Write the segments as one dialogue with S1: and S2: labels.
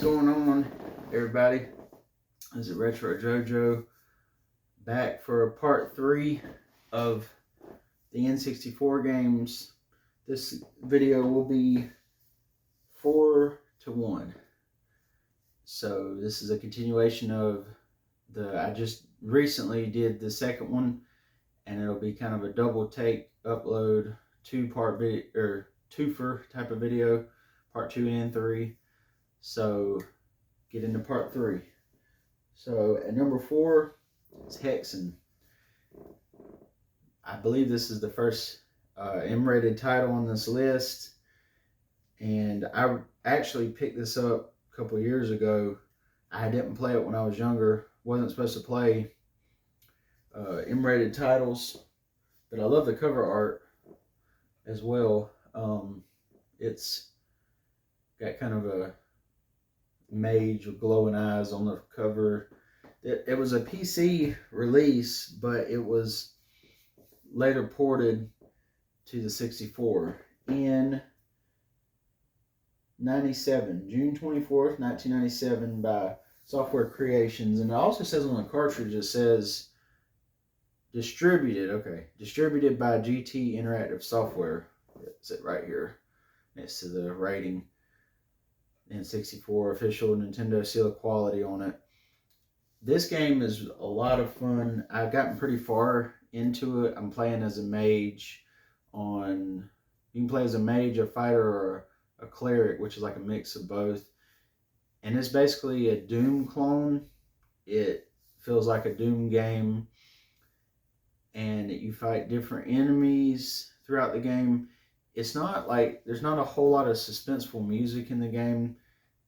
S1: going on, everybody? This is Retro Jojo back for part 3 of the N64 games. This video will be 4-1. So this is a continuation of I just recently did the second one, and it'll be kind of a double take upload, 2-part video or twofer type of video, part 2 and 3. So get into part 3. So at number 4 is Hexen. I believe this is the first M-rated title on this list, and I actually picked this up a couple of years ago. I didn't play it when I was younger. Wasn't supposed to play M-rated titles, but I love the cover art as well. It's got kind of a mage with glowing eyes on the cover. It was a PC release, but it was later ported to the 64 in June 24th, 1997 by Software Creations. And it also says on the cartridge, it says distributed by GT Interactive Software. It's it right here next to the rating. N64 official Nintendo seal of quality on it. This game is a lot of fun. I've gotten pretty far into it. I'm playing as a mage you can play as a mage, a fighter, or a cleric, which is like a mix of both. And it's basically a Doom clone. It feels like a Doom game. And you fight different enemies throughout the game. It's not like, there's not a whole lot of suspenseful music in the game.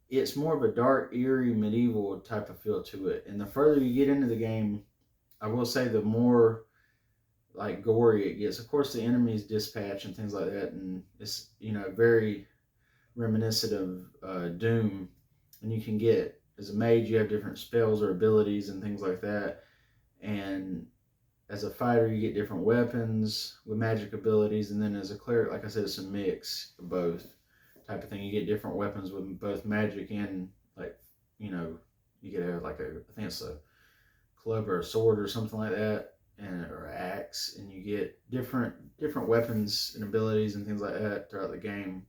S1: It's more of a dark, eerie, medieval type of feel to it. And the further you get into the game, I will say the more like gory it gets. Of course, the enemies dispatch and things like that, and it's, very reminiscent of Doom. And you can get, as a mage, you have different spells or abilities and things like that. And as a fighter, you get different weapons with magic abilities, and then as a cleric, like I said, it's a mix of both type of thing. You get different weapons with both magic and, like, you get I think it's a club or a sword or something like that, or an axe, and you get different weapons and abilities and things like that throughout the game.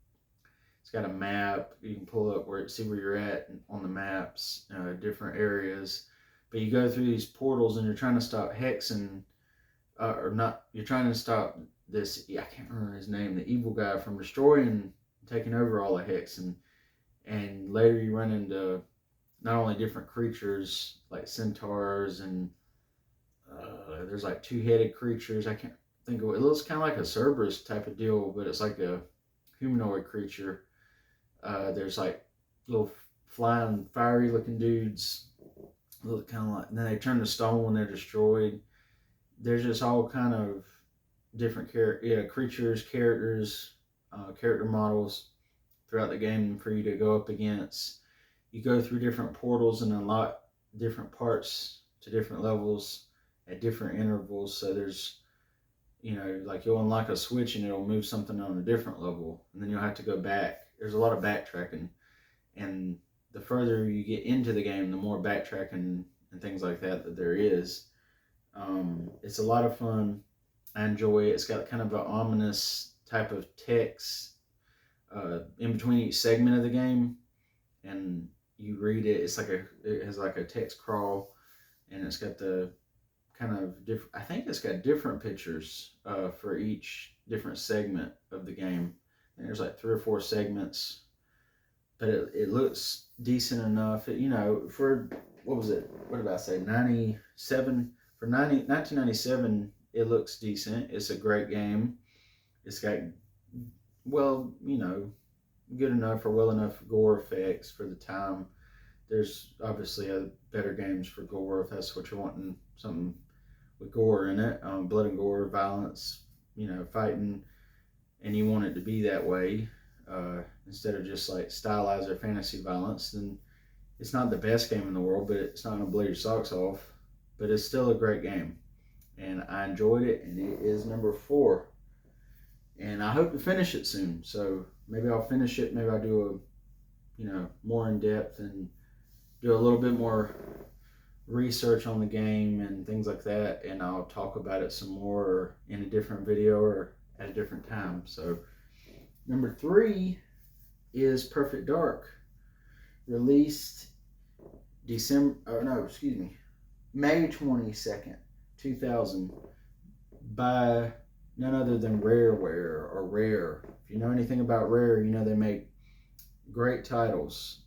S1: It's got a map you can pull up see where you're at on the maps, different areas. But you go through these portals and you're trying to stop Hexen, you're trying to stop this, I can't remember his name, the evil guy from destroying, taking over all the Hexen. And later you run into not only different creatures, like centaurs, and there's like 2-headed creatures, I can't think of it. It looks kind of like a Cerberus type of deal, but it's like a humanoid creature. There's like little flying, fiery looking dudes. Look kind of like, and then they turn to stone when they're destroyed. There's just all kind of different creatures, characters, character models throughout the game for you to go up against. You go through different portals and unlock different parts to different levels at different intervals. So there's, like you'll unlock a switch and it'll move something on a different level, and then you'll have to go back. There's a lot of backtracking, and the further you get into the game, the more backtracking and things like that there is. It's a lot of fun. I enjoy it. It's got kind of an ominous type of text in between each segment of the game, and you read it. It has like a text crawl, and it's got the kind of different. I think it's got different pictures for each different segment of the game. And there's like 3 or 4 segments, but it looks decent enough. For what was it? What did I say? 97 for 1997. It looks decent. It's a great game. It's got good enough or well enough gore effects for the time. There's obviously better games for gore if that's what you're wanting, something with gore in it, blood and gore, violence, fighting, and you want it to be that way instead of just like stylized or fantasy violence. Then it's not the best game in the world, but it's not gonna blow your socks off. But it's still a great game, and I enjoyed it, and it is number 4. And I hope to finish it soon. So maybe I'll finish it. Maybe I'll do more in depth and do a little bit more research on the game and things like that, and I'll talk about it some more in a different video or at a different time. So number 3 is Perfect Dark, released May 22nd, 2000, by none other than Rareware, or Rare. If you know anything about Rare, you know they make great titles.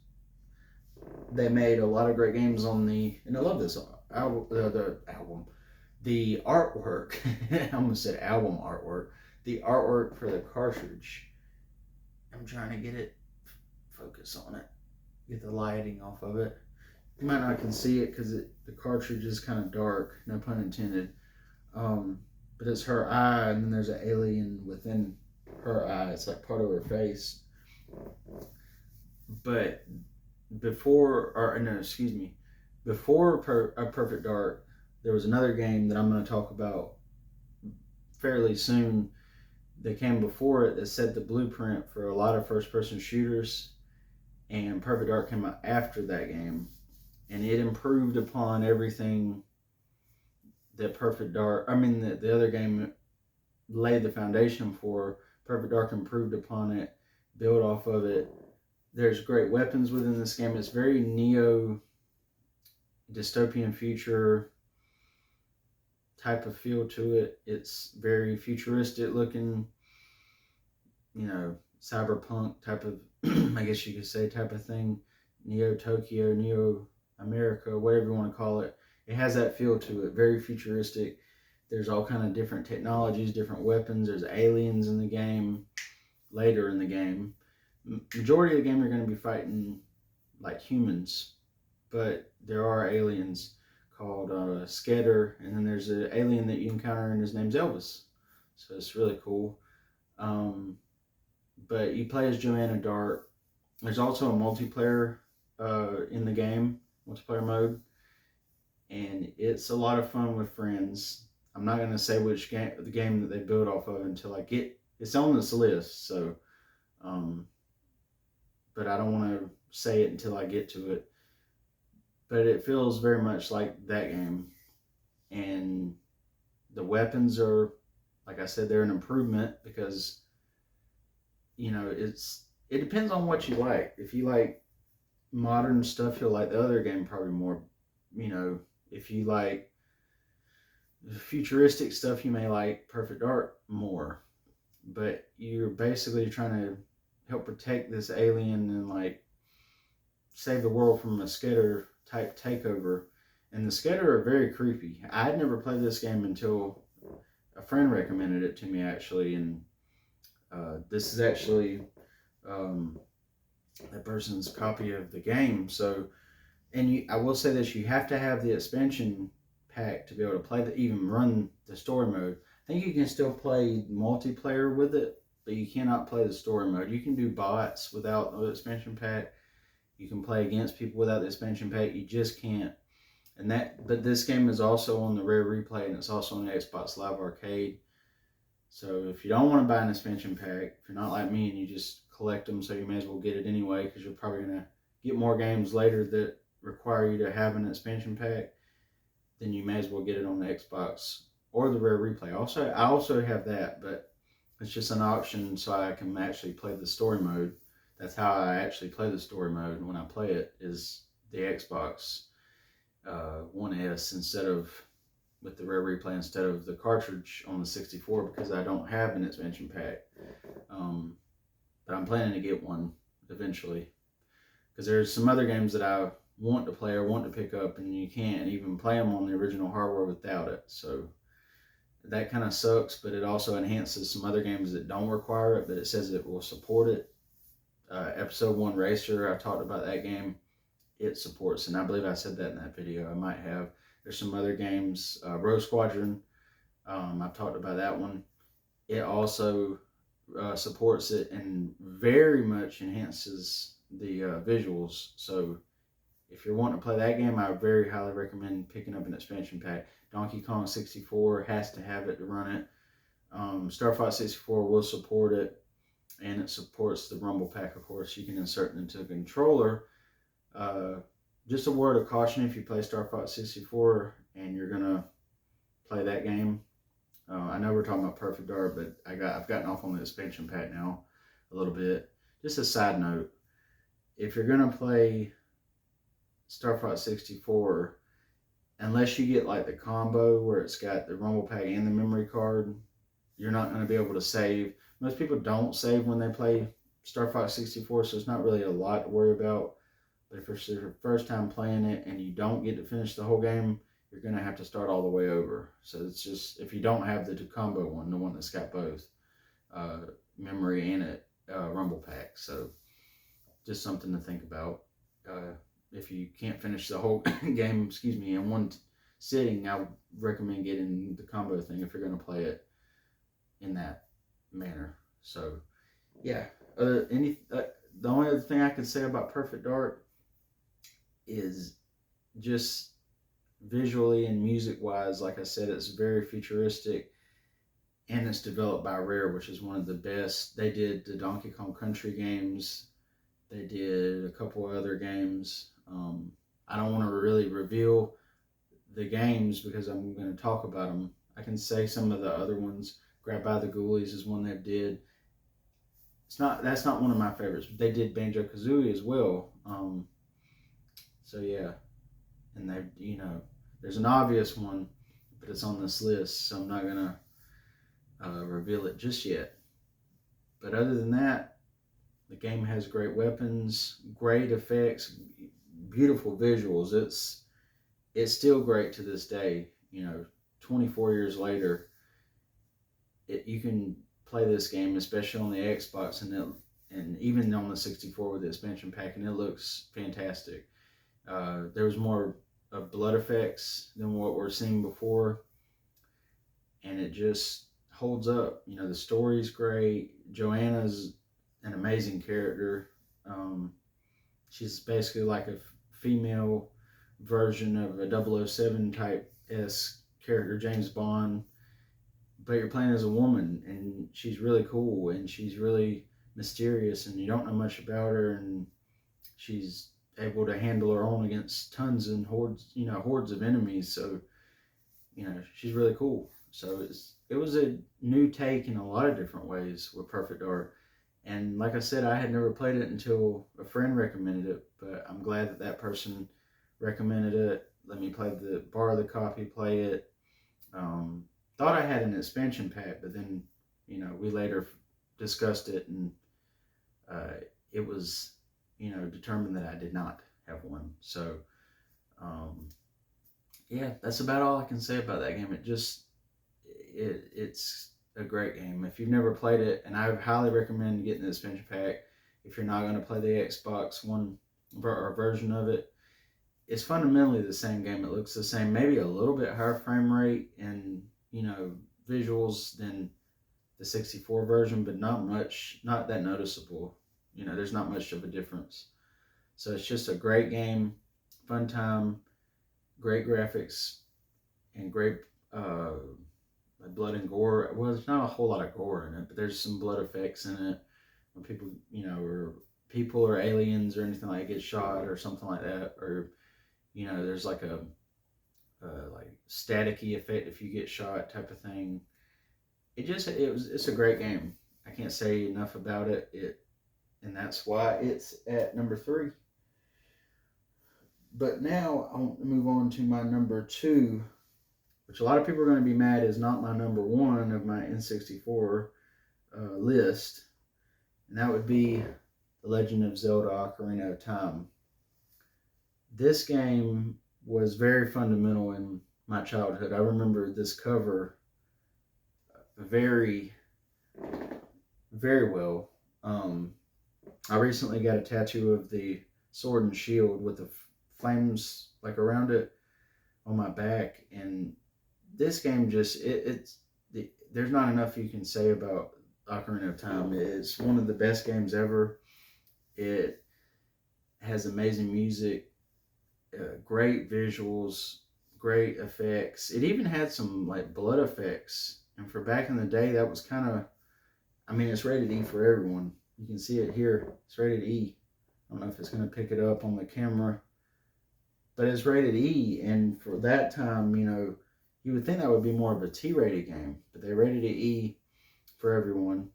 S1: They made a lot of great games and I love this album, the artwork. I almost said album artwork. The artwork for the cartridge. I'm trying to get it, focus on it, get the lighting off of it. You might not can see it because the cartridge is kind of dark, no pun intended. But it's her eye, and then there's an alien within her eye. It's like part of her face. But before Perfect Dark, there was another game that I'm going to talk about fairly soon that came before it that set the blueprint for a lot of first-person shooters, and Perfect Dark came out after that game, and it improved upon everything that the other game laid the foundation for. Perfect Dark improved upon it, built off of it. There's great weapons within this game. It's very neo dystopian future type of feel to it. It's very futuristic looking, cyberpunk type of, I guess you could say, type of thing. Neo Tokyo, Neo America, whatever you want to call it. It has that feel to it. Very futuristic. There's all kind of different technologies, different weapons. There's aliens in the game, later in the game. Majority of the game you're going to be fighting like humans, but there are aliens called Sketter, and then there's an alien that you encounter, and his name's Elvis. So it's really cool. But you play as Joanna Dark. There's also a multiplayer in the game, multiplayer mode, and it's a lot of fun with friends. I'm not going to say which game, the game that they build off of, until I get it's on this list. So, but I don't want to say it until I get to it. But it feels very much like that game, and the weapons are, like I said, they're an improvement because it depends on what you like. If you like modern stuff, you'll like the other game probably more. If you like futuristic stuff, you may like Perfect Dark more. But you're basically trying to help protect this alien and like save the world from a Sketter type takeover. And the Sketter are very creepy. I had never played this game until a friend recommended it to me, actually, and this is actually that person's copy of the game. So, I will say this: you have to have the expansion pack to be able to play even run the story mode. I think you can still play multiplayer with it, but you cannot play the story mode. You can do bots without the expansion pack. You can play against people without the expansion pack. You just can't. But this game is also on the Rare Replay, and it's also on the Xbox Live Arcade. So if you don't want to buy an expansion pack, if you're not like me and you just collect them, so you may as well get it anyway, because you're probably going to get more games later that require you to have an expansion pack, then you may as well get it on the Xbox or the Rare Replay. I also have that, but it's just an option so I can actually play the story mode. That's how I actually play the story mode when I play it, is the Xbox One S instead of with the Rare Replay, instead of the cartridge on the 64, because I don't have an expansion pack. But I'm planning to get one eventually, because there's some other games that I want to play or want to pick up, and you can't even play them on the original hardware without it. So that kind of sucks, but it also enhances some other games that don't require it, but it says it will support it. Episode 1 Racer, I talked about that game. It supports, and I believe I said that in that video. I might have. There's some other games, Rogue Squadron, I've talked about that one. It also supports it and very much enhances the visuals. So if you're wanting to play that game, I very highly recommend picking up an expansion pack. Donkey Kong 64 has to have it to run it. Star Fox 64 will support it. and it supports the rumble pack. Of course, you can insert it into a controller. Uh, just a word of caution: if you play Star Fox 64 and you're gonna play that game, I know we're talking about Perfect Dark, but I've gotten off on the expansion pack now a little bit. Just a side note: if you're gonna play Star Fox 64, unless you get like the combo where it's got the rumble pack and the memory card, you're not going to be able to save. Most people don't save when they play Star Fox 64, so it's not really a lot to worry about. But if it's your first time playing it and you don't get to finish the whole game, you're going to have to start all the way over. So it's just, if you don't have the combo one, the one that's got both uh, memory and a rumble pack. So just something to think about. If you can't finish the whole game, in one sitting, I would recommend getting the combo thing if you're going to play it in that manner. So, yeah. The only other thing I could say about Perfect Dark is just visually and music wise, like I said, it's very futuristic, and it's developed by Rare, which is one of the best. They did the Donkey Kong Country games. They did a couple other games. I don't want to really reveal the games because I'm going to talk about them. I can say some of the other ones. Grab by the Ghoulies is one they did. That's not one of my favorites. But they did Banjo Kazooie as well. So yeah, and there's an obvious one, but it's on this list, so I'm not gonna reveal it just yet. But other than that, the game has great weapons, great effects, beautiful visuals. It's still great to this day. 24 years later, you can play this game, especially on the Xbox and even on the 64 with the expansion pack, and it looks fantastic. There was more blood effects than what we're seeing before, and it just holds up. The story's great. Joanna's an amazing character. She's basically like a female version of a 007 type S character, James Bond, but you're playing as a woman, and she's really cool, and she's really mysterious, and you don't know much about her, and she's able to handle her own against tons and hordes of enemies. So, she's really cool. So it was a new take in a lot of different ways with Perfect Dark. And like I said, I had never played it until a friend recommended it, but I'm glad that person recommended it. Let me borrow the copy, play it. Thought I had an expansion pack, but then, we later discussed it, and it was, determined that I did not have one. So, yeah, that's about all I can say about that game. It's a great game. If you've never played it, and I highly recommend getting the expansion pack, if you're not going to play the Xbox One or version of it, it's fundamentally the same game. It looks the same, maybe a little bit higher frame rate and visuals than the 64 version, but not that noticeable. There's not much of a difference. So it's just a great game, fun time, great graphics, and great blood and gore. Well, there's not a whole lot of gore in it, but there's some blood effects in it when people or aliens or anything like get shot or something like that, or there's like a like staticky effect if you get shot type of thing. It's a great game. I can't say enough about it. And that's why it's at number 3. But now I want to move on to my number 2, which a lot of people are going to be mad is not my number 1 of my N64 list, and that would be The Legend of Zelda: Ocarina of Time. This game was very fundamental in my childhood. I remember this cover very, very well. I recently got a tattoo of the sword and shield with the flames like around it on my back, and this game there's not enough you can say about Ocarina of Time. It's one of the best games ever. It has amazing music, great visuals, great effects. It even had some like blood effects, and for back in the day, that was kind of, I mean, it's rated E for everyone. You can see it here. It's rated E. I don't know if it's going to pick it up on the camera, but it's rated E. And for that time, you would think that would be more of a T-rated game, but they rated it E for everyone.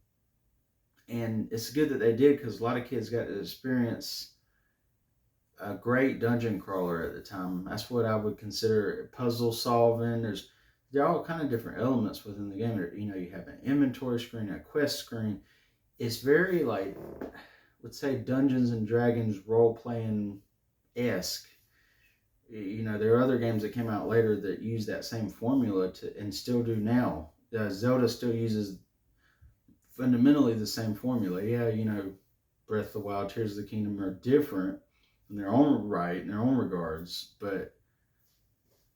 S1: And it's good that they did, because a lot of kids got to experience a great dungeon crawler at the time. That's what I would consider puzzle solving. There are all kind of different elements within the game. You have an inventory screen, a quest screen. It's very, like, let's say, Dungeons and Dragons role playing esque. There are other games that came out later that use that same formula and still do now. Zelda still uses fundamentally the same formula. Yeah, Breath of the Wild, Tears of the Kingdom are different in their own right, in their own regards, but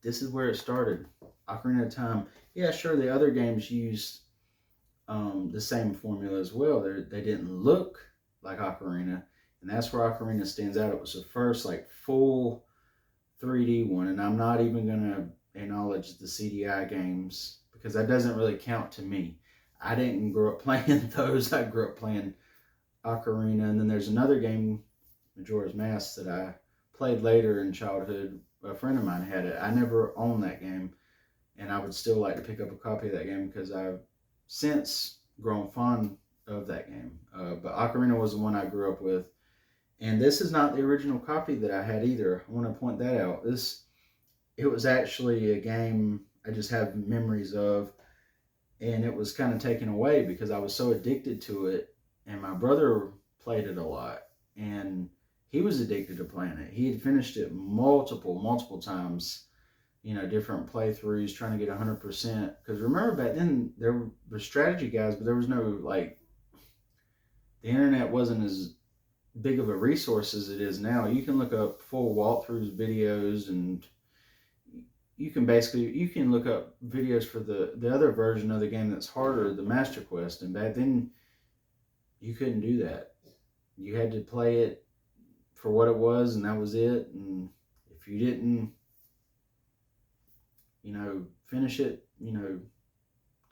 S1: this is where it started. Ocarina of Time. Yeah, sure, the other games used the same formula as well. They didn't look like Ocarina, and that's where Ocarina stands out. It was the first like full 3D one, and I'm not even gonna acknowledge the CDI games because that doesn't really count to me. I didn't grow up playing those. I grew up playing Ocarina, and then there's another game, Majora's Mask, that I played later in childhood. A friend of mine had it. I never owned that game, and I would still like to pick up a copy of that game because I've since grown fond of that game. But Ocarina was the one I grew up with, and this is not the original copy that I had either. I want to point that out. It was actually a game I just have memories of, and it was kind of taken away because I was so addicted to it, and my brother played it a lot, and he was addicted to playing it. He had finished it multiple times, different playthroughs, trying to get 100%. Because remember, back then there were strategy guides, but there was no, like, the internet wasn't as big of a resource as it is now. You can look up full walkthroughs, videos, and you can look up videos for the other version of the game that's harder, the Master Quest. And back then, you couldn't do that. You had to play it for what it was, and that was it. And if you didn't, finish it,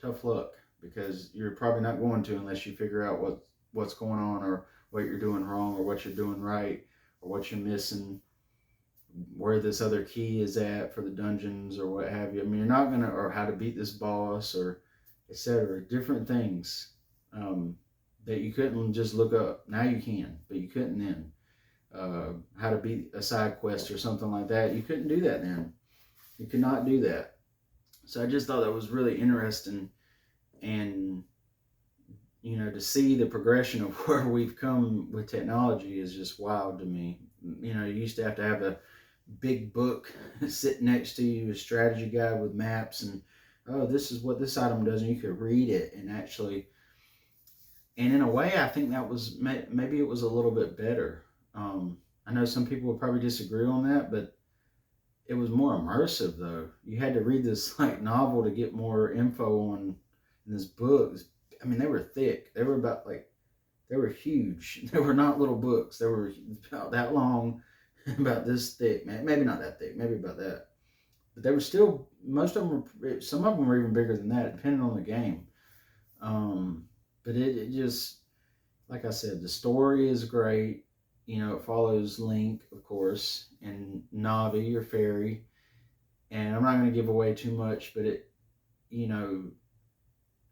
S1: tough luck, because you're probably not going to unless you figure out what's going on, or what you're doing wrong, or what you're doing right, or what you're missing, where this other key is at for the dungeons, or what have you. I mean, you're not gonna, or how to beat this boss, or etc. Different things that you couldn't just look up. Now you can, but you couldn't then. How to beat a side quest or something like that. You couldn't do that then. You could not do that. So I just thought that was really interesting, and to see the progression of where we've come with technology is just wild to me. You used to have a big book sit next to you, a strategy guide with maps, and this is what this item does, and you could read it and actually. And in a way, I think that was maybe it was a little bit better. I know some people would probably disagree on that, but it was more immersive though. You had to read this like novel to get more info on in this book. I mean, they were thick. They were they were huge. They were not little books. They were about that long, about this thick. Maybe not that thick. Maybe about that. But they were still, most of them were, some of them were even bigger than that, depending on the game. But it just, like I said, the story is great. It follows Link, of course, and Navi, or Fairy. And I'm not going to give away too much, but it,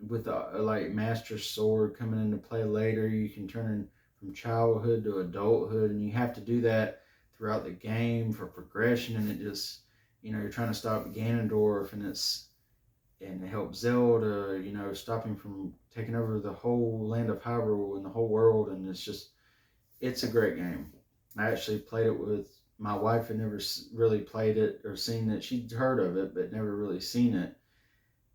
S1: with like Master Sword coming into play later, you can turn from childhood to adulthood, and you have to do that throughout the game for progression. And it just, you're trying to stop Ganondorf, and it helps Zelda, stop him from taking over the whole land of Hyrule and the whole world. And it's a great game. I actually played it with my wife. Had never really played it or seen it. She'd heard of it, but never really seen it.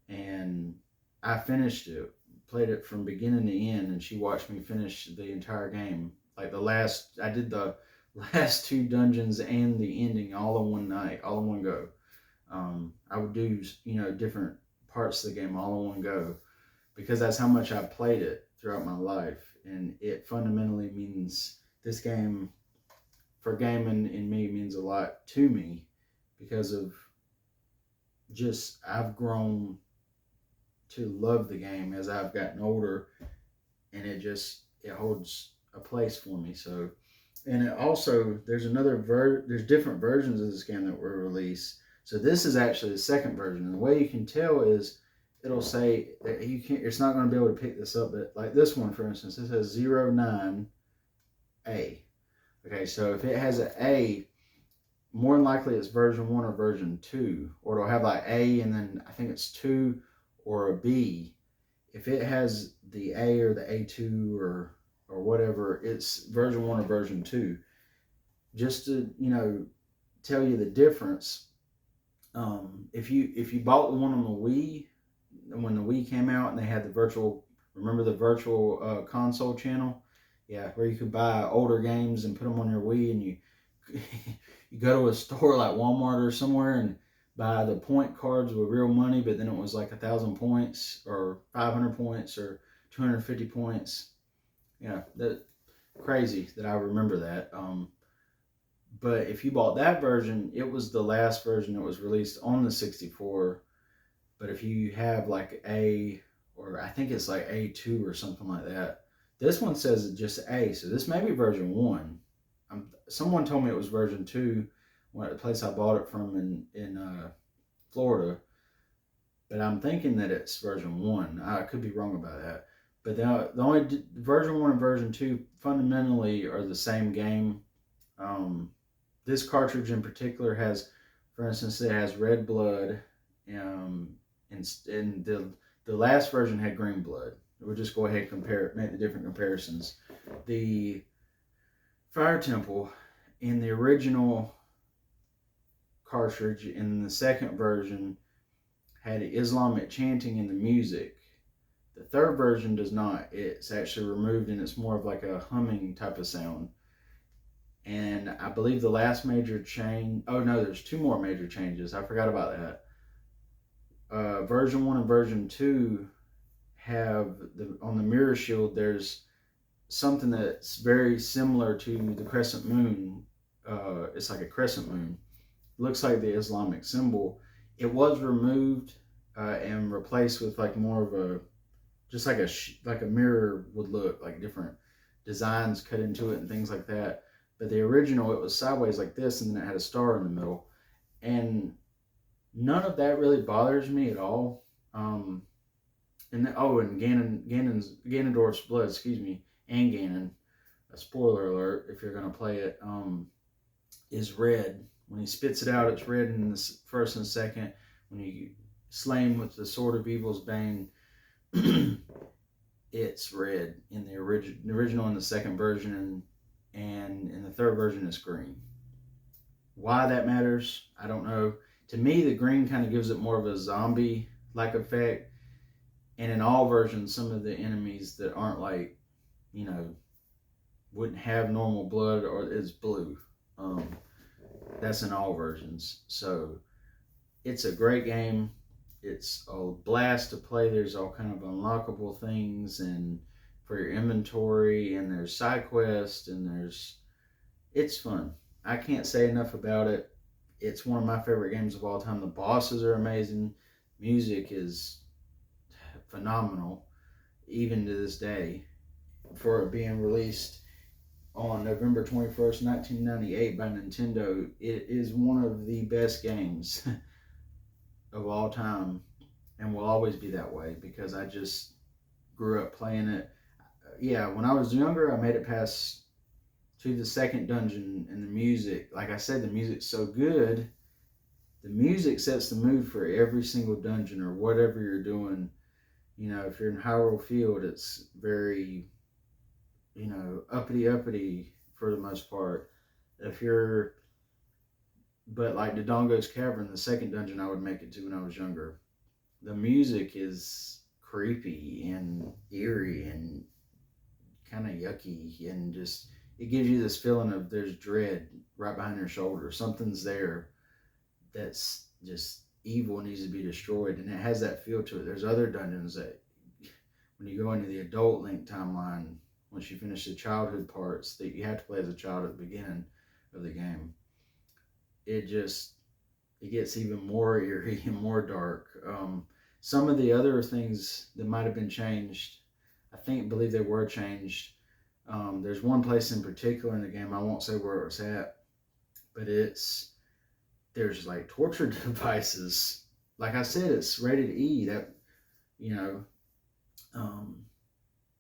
S1: And I finished it, played it from beginning to end, and she watched me finish the entire game. Like I did the last two dungeons and the ending all in one night, all in one go. I would do, different parts of the game all in one go, because that's how much I played it throughout my life. And it fundamentally means, this game for gaming in me means a lot to me, because of just, I've grown to love the game as I've gotten older, and it holds a place for me. So, and it also there's different versions of this game that were released. So this is actually the second version, and the way you can tell is it'll say that you can't. It's not going to be able to pick this up, but like this one, for instance, it says 09A. Okay, so if it has an A, more than likely it's version 1 or version 2, or it'll have like A and then I think it's 2 or a B. If it has the A or the A2 or whatever, it's version 1 or version 2. Just to, tell you the difference, if you bought the one on the Wii, when the Wii came out and they had the virtual, remember the virtual console channel? Yeah, where you could buy older games and put them on your Wii, and you you go to a store like Walmart or somewhere and buy the point cards with real money, but then it was like 1,000 points or 500 points or 250 points. Yeah, that crazy that I remember that. But if you bought that version, it was the last version that was released on the 64. But if you have like A, or I think it's like A2 or something like that, this one says just A. So this may be version 1. Someone told me it was version 2 at the place I bought it from in Florida. But I'm thinking that it's version 1. I could be wrong about that. But the only version 1 and version 2 fundamentally are the same game. This cartridge in particular has, for instance, it has red blood, and the last version had green blood. We'll just go ahead and make the different comparisons. The Fire Temple in the original cartridge in the second version had Islamic chanting in the music. The third version does not. It's actually removed and it's more of like a humming type of sound. And I believe the last major change, oh no, there's 2 more major changes. I forgot about that. Version 1 and version 2 have on the mirror shield, there's something that's very similar to the crescent moon. It's like a crescent moon. It looks like the Islamic symbol. It was removed and replaced with like more of a, just like a mirror would look, like different designs cut into it and things like that. But the original, it was sideways like this, and then it had a star in the middle. And none of that really bothers me at all. And Ganondorf's blood, excuse me, and Ganon, a spoiler alert if you're going to play it, is red. When he spits it out, it's red in the first and second. When you slay him with the Sword of Evil's Bane, it's red in the original in the second version, and in the third version it's green. Why that matters, I don't know. To me, the green kind of gives it more of a zombie-like effect. And in all versions, some of the enemies that aren't like, wouldn't have normal blood or is blue. That's in all versions. So it's a great game. It's a blast to play. There's all kind of unlockable things and for your inventory, and there's side quests, and it's fun. I can't say enough about it. It's one of my favorite games of all time. The bosses are amazing. Music is phenomenal, even to this day, for it being released on November 21st, 1998 by Nintendo. It is one of the best games of all time and will always be that way because I just grew up playing it. Yeah, when I was younger, I made it past to the second dungeon, and the music, like I said, the music's so good. The music sets the mood for every single dungeon or whatever you're doing. If you're in Hyrule Field, it's very, uppity for the most part. But like Dodongo's Cavern, the second dungeon I would make it to when I was younger, the music is creepy and eerie and kind of yucky, and just, it gives you this feeling of there's dread right behind your shoulder. Something's there that's just evil and needs to be destroyed, and it has that feel to it. There's other dungeons that, when you go into the adult Link timeline, once you finish the childhood parts that you have to play as a child at the beginning of the game, it gets even more eerie and more dark. Some of the other things that might have been changed, believe they were changed. There's one place in particular in the game, I won't say where it was at, but there's like torture devices. Like I said, it's rated E. That you know, um,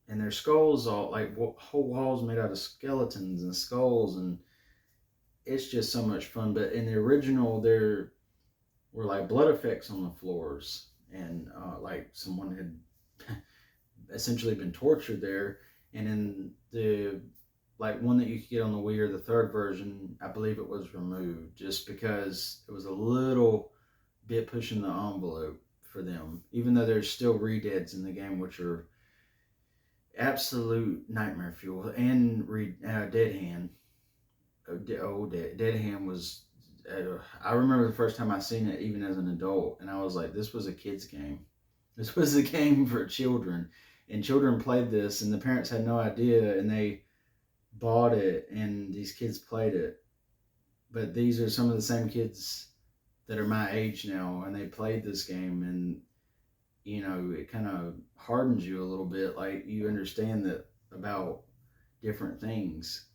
S1: and their skulls all like whole walls made out of skeletons and skulls, and it's just so much fun. But in the original, there were like blood effects on the floors, and like someone had essentially been tortured there. And in the like one that you could get on the Wii or the third version, I believe it was removed just because it was a little bit pushing the envelope for them. Even though there's still redeads in the game, which are absolute nightmare fuel, and Dead Hand. Dead Hand was. I remember the first time I seen it, even as an adult, and I was like, "This was a kid's game. This was a game for children." And children played this, and the parents had no idea, and they bought it, and these kids played it. But these are some of the same kids that are my age now, and they played this game, and it kind of hardens you a little bit. Like you understand that about different things.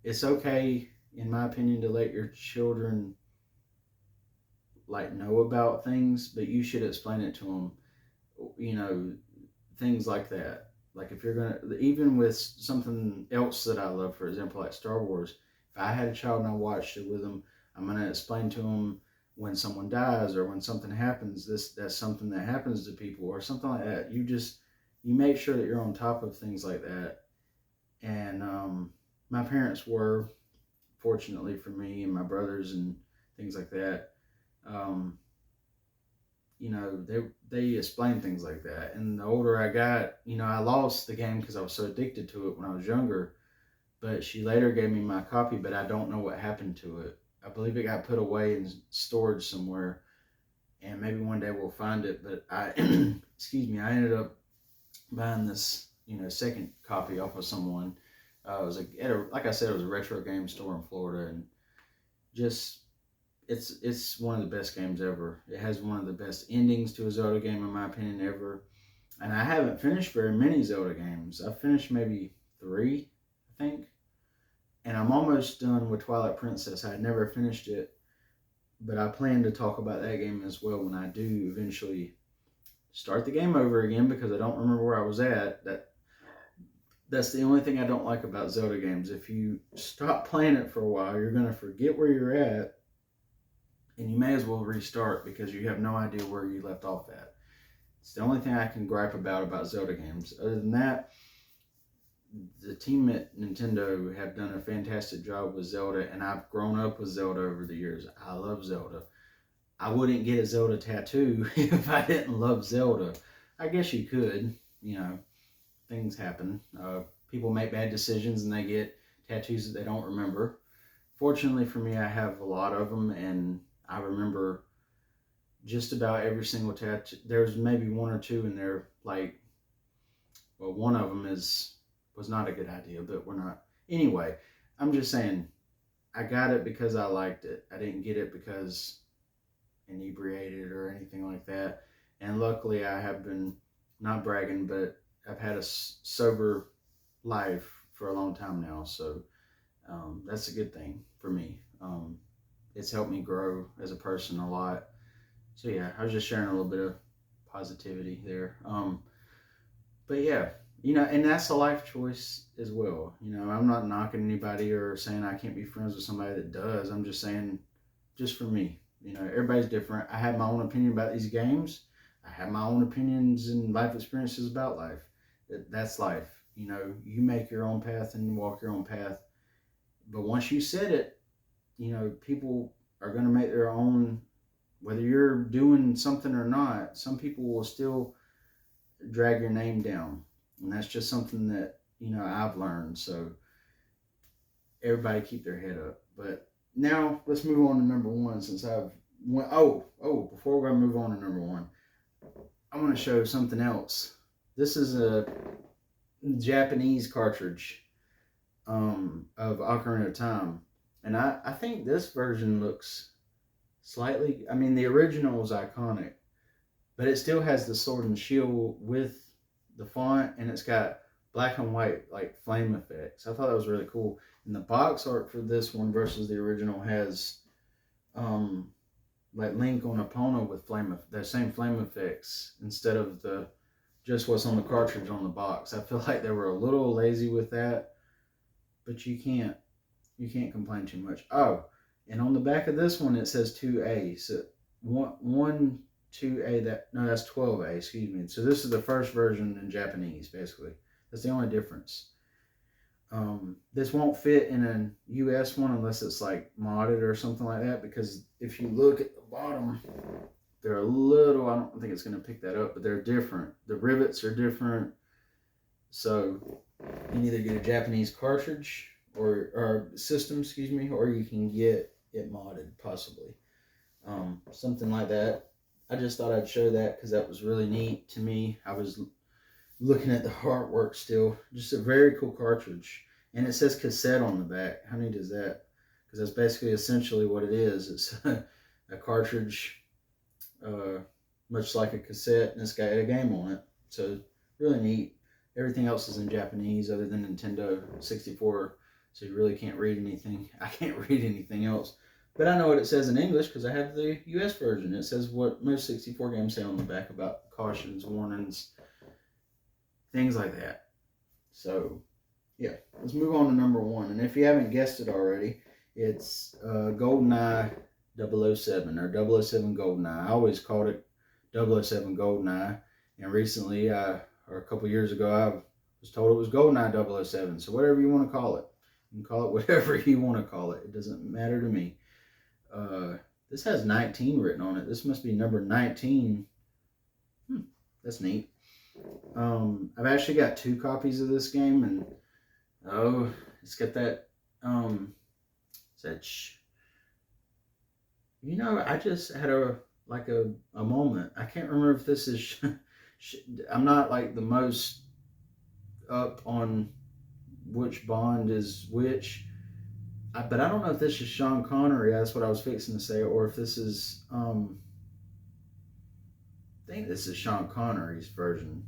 S1: It's okay, in my opinion, to let your children like know about things, but you should explain it to them. You know, things like that. Like if you're gonna, even with something else that I love, for example, like Star Wars. If I had a child and I watched it with them, I'm gonna explain to them when someone dies or when something happens. That's something that happens to people or something like that. You make sure that you're on top of things like that. And my parents were, fortunately for me and my brothers and things like that. Um, they explain things like that. And the older I got, I lost the game because I was so addicted to it when I was younger. But she later gave me my copy, but I don't know what happened to it. I believe it got put away in storage somewhere, and maybe one day we'll find it. But excuse me, I ended up buying this, second copy off of someone. It was like I said, it was a retro game store in Florida, and just it's one of the best games ever. It has one of the best endings to a Zelda game, in my opinion, ever. And I haven't finished very many Zelda games. I've finished maybe 3, I think. And I'm almost done with Twilight Princess. I had never finished it, but I plan to talk about that game as well when I do eventually start the game over again, because I don't remember where I was at. That's the only thing I don't like about Zelda games. If you stop playing it for a while, you're going to forget where you're at, and you may as well restart because you have no idea where you left off at. It's the only thing I can gripe about Zelda games. Other than that, the team at Nintendo have done a fantastic job with Zelda, and I've grown up with Zelda over the years. I love Zelda. I wouldn't get a Zelda tattoo if I didn't love Zelda. I guess you could, things happen. People make bad decisions and they get tattoos that they don't remember. Fortunately for me, I have a lot of them, and I remember just about every single tattoo. There's maybe 1 or 2 in there, one of them was not a good idea, but we're not. Anyway, I'm just saying, I got it because I liked it. I didn't get it because inebriated or anything like that. And luckily, I have been, not bragging, but I've had a sober life for a long time now. So that's a good thing for me. It's helped me grow as a person a lot. So yeah, I was just sharing a little bit of positivity there. But yeah, and that's a life choice as well. I'm not knocking anybody or saying I can't be friends with somebody that does. I'm just saying, just for me, everybody's different. I have my own opinion about these games. I have my own opinions and life experiences about life. That's life. You make your own path and walk your own path. But once you set it, people are going to make their own, whether you're doing something or not. Some people will still drag your name down. And that's just something that, I've learned. So everybody keep their head up. But now let's move on to number 1, since before we move on to number 1, I want to show something else. This is a Japanese cartridge of Ocarina of Time. And I think this version looks slightly, the original is iconic, but it still has the sword and shield with the font, and it's got black and white like flame effects. I thought that was really cool. And the box art for this one versus the original has like Link on Epona with the same flame effects instead of the just what's on the cartridge on the box. I feel like they were a little lazy with that, but you can't complain too much. Oh, and on the back of this one it says 2A. So one 2A, that's 12A, excuse me. So this is the first version in Japanese, basically. That's the only difference. This won't fit in a US one unless it's like modded or something like that, because if you look at the bottom, they're a little, I don't think it's going to pick that up, but they're different. The rivets are different. So you can either get a Japanese cartridge or system, excuse me, or you can get it modded, possibly. Something like that. I just thought I'd show that because that was really neat to me. I was looking at the artwork still. Just a very cool cartridge. And it says cassette on the back. How neat is that? Because that's basically essentially what it is. It's a cartridge, much like a cassette, and it's got a game on it. So really neat. Everything else is in Japanese other than Nintendo 64. So you really can't read anything. I can't read anything else. But I know what it says in English because I have the US version. It says what most 64 games say on the back about cautions, warnings, things like that. So, yeah, let's move on to number one. And if you haven't guessed it already, it's GoldenEye 007 or 007 GoldenEye. I always called it 007 GoldenEye. And recently, or a couple years ago, I was told it was GoldenEye 007. So whatever you want to call it. You can call it whatever you want to call it. It doesn't matter to me. This has 19 written on it. This must be number 19. That's neat. I've actually got 2 copies of this game, and it's got that I just had a moment. I can't remember if this is I'm not like the most up on which Bond is which, but I don't know if this is Sean Connery. That's what I was fixing to say, or if this is I think this is Sean Connery's version.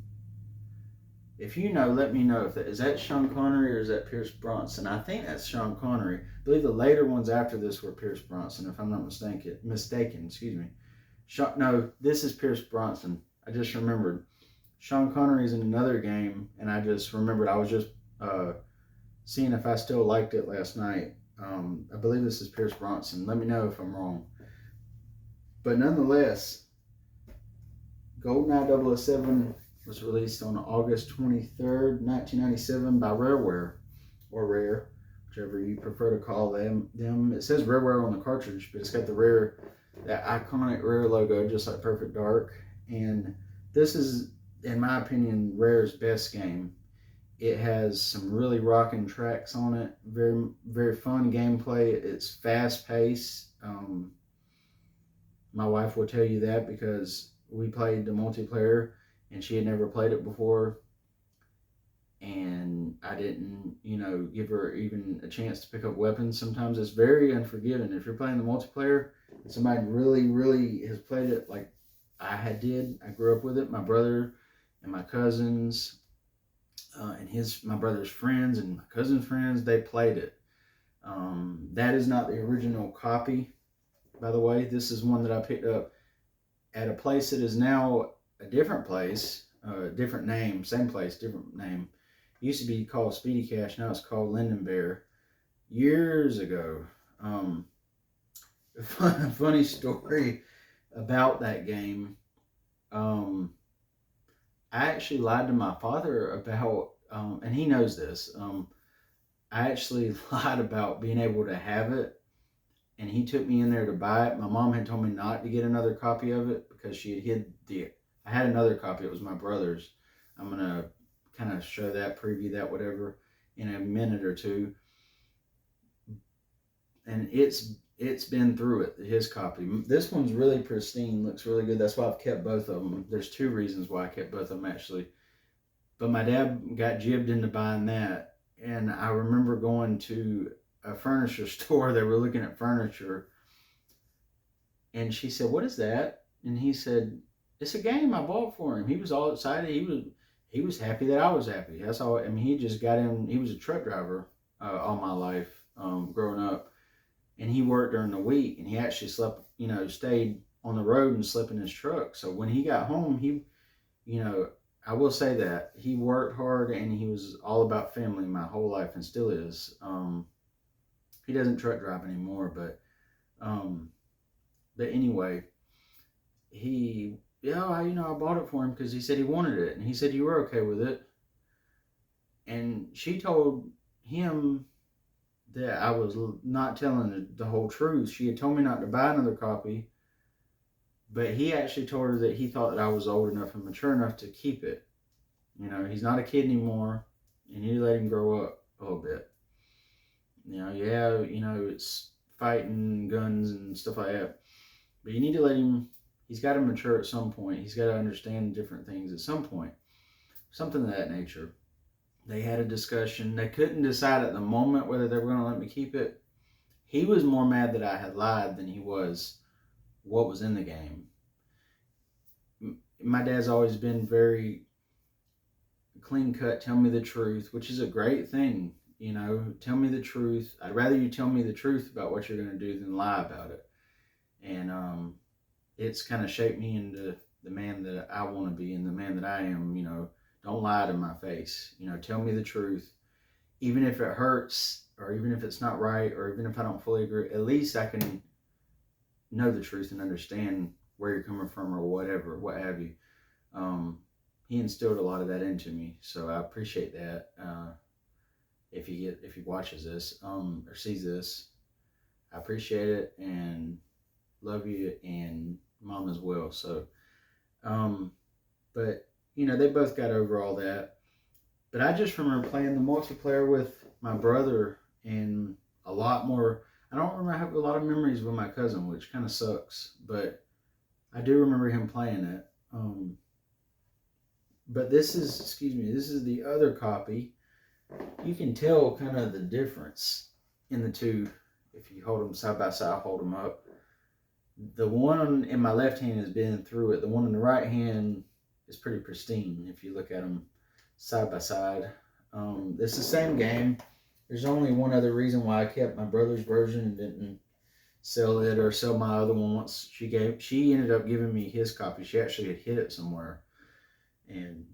S1: If you know, let me know. Is that Sean Connery or is that Pierce Bronson? I think that's Sean Connery. I believe the later ones after this were Pierce Bronson, if I'm not mistaken. Excuse me. No, this is Pierce Bronson. I just remembered. Sean Connery's in another game, and I just remembered. I was just seeing if I still liked it last night. I believe this is Pierce Bronson. Let me know if I'm wrong. But nonetheless, GoldenEye 007 was released on August 23rd, 1997 by Rareware, or Rare, whichever you prefer to call them. It says Rareware on the cartridge, but it's got that iconic Rare logo, just like Perfect Dark. And this is, in my opinion, Rare's best game. It has some really rocking tracks on it. Very, very fun gameplay. It's fast paced. My wife will tell you that because we played the multiplayer and she had never played it before. And I didn't, give her even a chance to pick up weapons. Sometimes it's very unforgiving. If you're playing the multiplayer and somebody really, really has played it like I did, I grew up with it. My brother and my cousins, and my brother's friends and my cousin's friends, they played it. That is not the original copy, by the way. This is one that I picked up at a place that is now a different place, different name, same place, different name. It used to be called Speedy Cash, now it's called Linden Bear. Years ago. Funny story about that game. I actually lied to my father about, and he knows this. I actually lied about being able to have it, and he took me in there to buy it. My mom had told me not to get another copy of it because she had hid I had another copy. It was my brother's. I'm going to kind of show that, preview that, whatever, in a minute or two. And it's been through it, his copy. This one's really pristine, looks really good. That's why I've kept both of them. There's 2 reasons why I kept both of them, actually. But my dad got jibbed into buying that. And I remember going to a furniture store. They were looking at furniture. And she said, "What is that?" And he said, "It's a game I bought for him." He was all excited. he was happy that I was happy. That's all. I mean, he just got in. He was a truck driver all my life growing up, and he worked during the week, and he actually slept. Stayed on the road and slept in his truck. So when he got home, you know, I will say that he worked hard and he was all about family my whole life and still is. He doesn't truck drive anymore, um, but anyway, I bought it for him because he said he wanted it, and he said you were okay with it, and she told him that I was not telling the whole truth. She had told me not to buy another copy, but he actually told her that he thought that I was old enough and mature enough to keep it. He's not a kid anymore, and you let him grow up a little bit. It's fighting, guns, and stuff like that. But you need to let him, he's got to mature at some point. He's got to understand different things at some point. Something of that nature. They had a discussion. They couldn't decide at the moment whether they were going to let me keep it. He was more mad that I had lied than he was what was in the game. My dad's always been very clean cut, tell me the truth, which is a great thing. Tell me the truth. I'd rather you tell me the truth about what you're going to do than lie about it. And it's kind of shaped me into the man that I want to be and the man that I am. Don't lie to my face. Tell me the truth. Even if it hurts, or even if it's not right, or even if I don't fully agree, at least I can know the truth and understand where you're coming from or whatever, what have you. He instilled a lot of that into me, so I appreciate that. If he watches this or sees this, I appreciate it and love you, and mom as well. So, but they both got over all that. But I just remember playing the multiplayer with my brother and a lot more. I don't remember. I have a lot of memories with my cousin, which kind of sucks, but I do remember him playing it. But this is the other copy. You can tell kind of the difference in the two if you hold them side by side, hold them up. The one in my left hand has been through it. The one in the right hand is pretty pristine if you look at them side by side. It's the same game. There's only one other reason why I kept my brother's version and didn't sell it or sell my other one. Once she ended up giving me his copy. She actually had hid it somewhere, and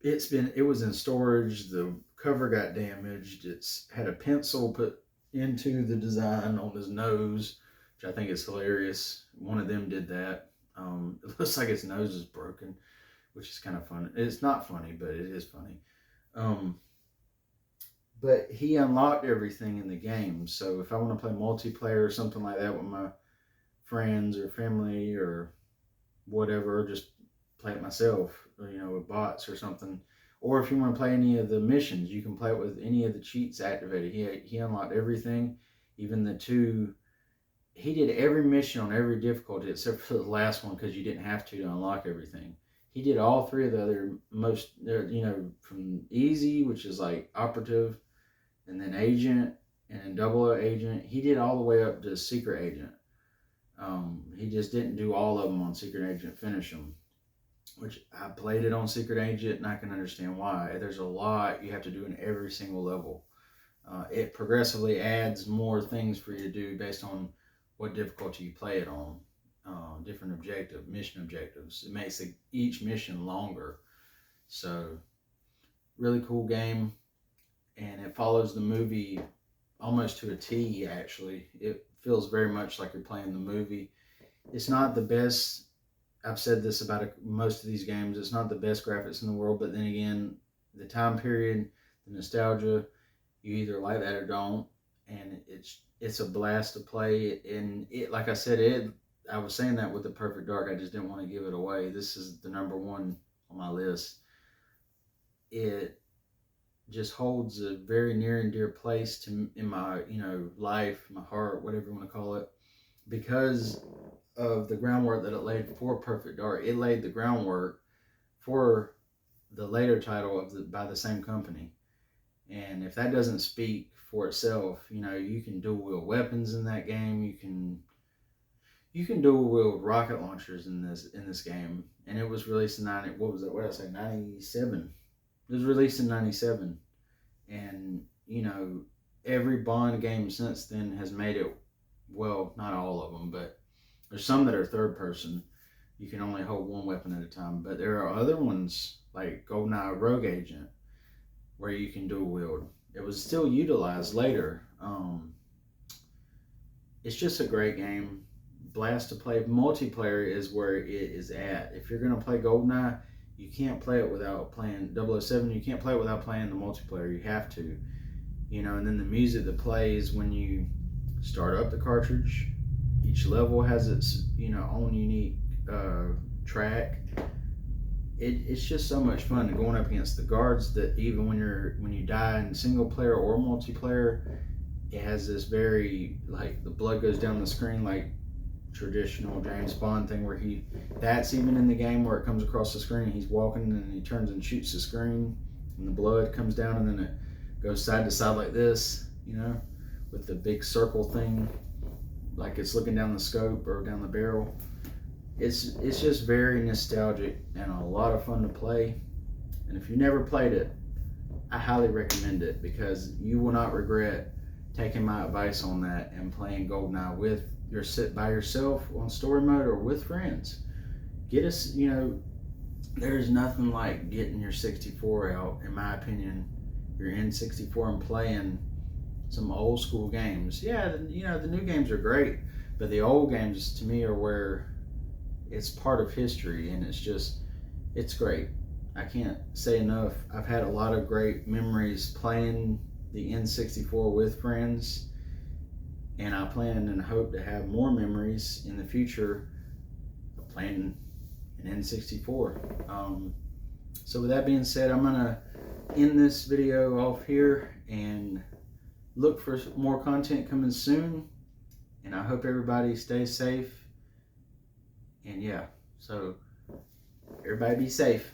S1: it was in storage. The cover got damaged. It's had a pencil put into the design on his nose, which I think is hilarious. One of them did that. It looks like his nose is broken, which is kind of funny. It's not funny, but it is funny. But he unlocked everything in the game. So if I want to play multiplayer or something like that with my friends or family or whatever, just play it myself, with bots or something. Or if you want to play any of the missions, you can play it with any of the cheats activated. He unlocked everything, even the two. He did every mission on every difficulty except for the last one because you didn't have to unlock everything. He did all three of the other from easy, which is like operative, and then agent, and then double agent. He did all the way up to secret agent. He just didn't do all of them on secret agent, finish them. Which I played it on secret agent, and I can understand why. There's a lot you have to do in every single level. It progressively adds more things for you to do based on what difficulty you play it on. Different mission objectives. It makes each mission longer. So, really cool game, and it follows the movie almost to a T. Actually, it feels very much like you're playing the movie. It's not the best. I've said this about most of these games. It's not the best graphics in the world, but then again, the time period, the nostalgia, you either like that or don't, and it's a blast to play. And like I said, I was saying that with the Perfect Dark. I just didn't want to give it away. This is the number one on my list. It just holds a very near and dear place in my life, my heart, whatever you want to call it, because of the groundwork that it laid for Perfect Dark. It laid the groundwork for the later title by the same company. And if that doesn't speak for itself, you can dual wield weapons in that game. You can dual wield rocket launchers in this game. And it was released in 97. It was released in '97, and every Bond game since then has made it. Well, not all of them, but there's some that are third person. You can only hold one weapon at a time, but there are other ones like GoldenEye Rogue Agent where you can dual wield. It was still utilized later. It's just a great game. Blast to play. Multiplayer is where it is at. If you're going to play GoldenEye, you can't play it without playing 007. You can't play it without playing the multiplayer. You have to. And then the music that plays when you start up the cartridge. Each level has its, own unique track. It's just so much fun going up against the guards that even when you die in single player or multiplayer, it has this very, like, the blood goes down the screen like traditional James Bond thing where that's even in the game where it comes across the screen, he's walking and he turns and shoots the screen and the blood comes down and then it goes side to side like this, with the big circle thing, like it's looking down the scope or down the barrel. It's just very nostalgic and a lot of fun to play. And if you never played it, I highly recommend it because you will not regret taking my advice on that and playing GoldenEye with sit by yourself on story mode or with friends. Get us, there's nothing like getting your 64 out, in my opinion, your N64 and playing some old school games. Yeah, the new games are great, but the old games to me are where it's part of history and it's great. I can't say enough. I've had a lot of great memories playing the N64 with friends, and I plan and hope to have more memories in the future of playing an N64. So with that being said, I'm gonna end this video off here and look for more content coming soon, and I hope everybody stays safe. And yeah, so everybody be safe.